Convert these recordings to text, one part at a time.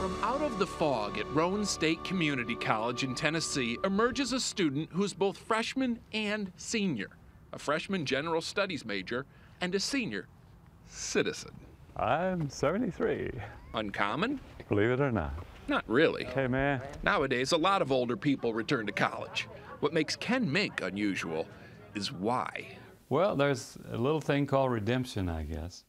From out of the fog at Roane State Community College in Tennessee emerges a student who's both freshman and senior, a freshman general studies major and a senior citizen. I'm 73. Uncommon? Believe it or not. Not really. Hey, man. Nowadays, a lot of older people return to college. What makes Ken Mink unusual is why. Well, there's a little thing called redemption, I guess.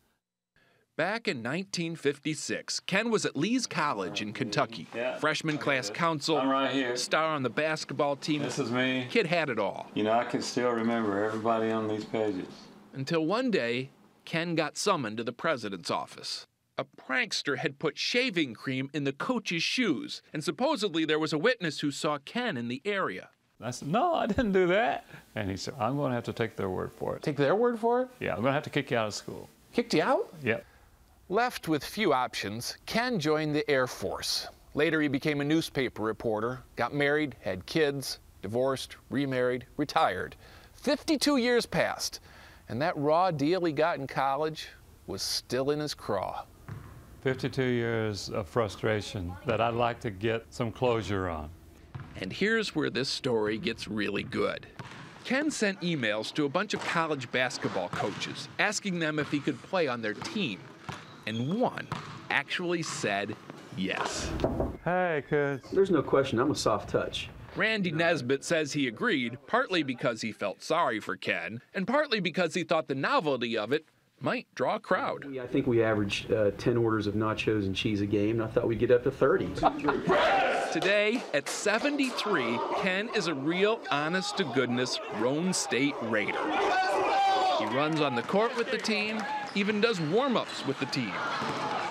Back in 1956, Ken was at Lee's College in Kentucky. Freshman class council, I'm right here. Star on the basketball team. This is me. Kid had it all. You know, I can still remember everybody on these pages. Until one day, Ken got summoned to the president's office. A prankster had put shaving cream in the coach's shoes, and supposedly there was a witness who saw Ken in the area. I said, no, I didn't do that. And he said, I'm going to have to take their word for it. Take their word for it? Yeah, I'm going to have to kick you out of school. Kicked you out? Yep. Left with few options, Ken joined the Air Force. Later, he became a newspaper reporter, got married, had kids, divorced, remarried, retired. 52 years passed, and that raw deal he got in college was still in his craw. 52 years of frustration that I'd like to get some closure on. And here's where this story gets really good. Ken sent emails to a bunch of college basketball coaches, asking them if he could play on their team. And one actually said yes. Hey, kids. There's no question, I'm a soft touch. Randy Nesbitt says he agreed, partly because he felt sorry for Ken, and partly because he thought the novelty of it might draw a crowd. I think we averaged 10 orders of nachos and cheese a game, and I thought we'd get up to 30. Today, at 73, Ken is a real honest-to-goodness Roane State Raider. He runs on the court with the team, even does warm-ups with the team.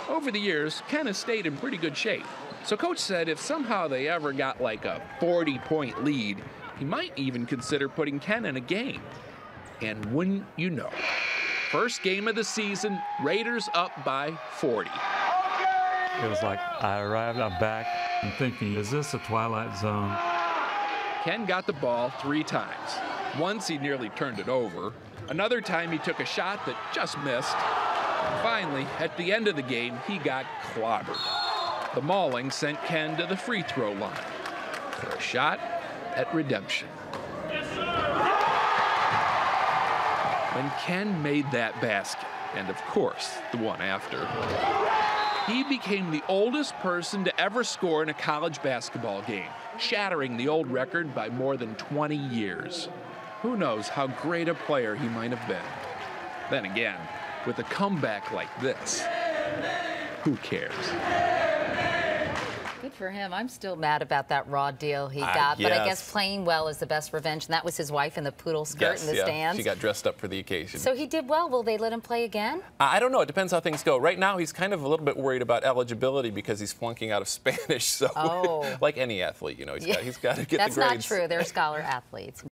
Over the years, Ken has stayed in pretty good shape. So Coach said if somehow they ever got like a 40-point lead, he might even consider putting Ken in a game. And wouldn't you know, first game of the season, Raiders up by 40. It was like I arrived, I'm back, and thinking, is this a Twilight Zone? Ken got the ball 3 times. Once he nearly turned it over. Another time he took a shot that just missed. And finally, at the end of the game, he got clobbered. The mauling sent Ken to the free throw line for a shot at redemption. When Ken made that basket, and of course, the one after, he became the oldest person to ever score in a college basketball game, shattering the old record by more than 20 years. Who knows how great a player he might have been. Then again, with a comeback like this, who cares? Good for him. I'm still mad about that raw deal he got, but I guess playing well is the best revenge, and that was his wife in the poodle skirt in the stands. She got dressed up for the occasion. So he did well. Will they let him play again? I don't know. It depends how things go. Right now, he's kind of a little bit worried about eligibility because he's flunking out of Spanish. So, like any athlete, you know, he's got to get the grades. That's not true. They're scholar athletes.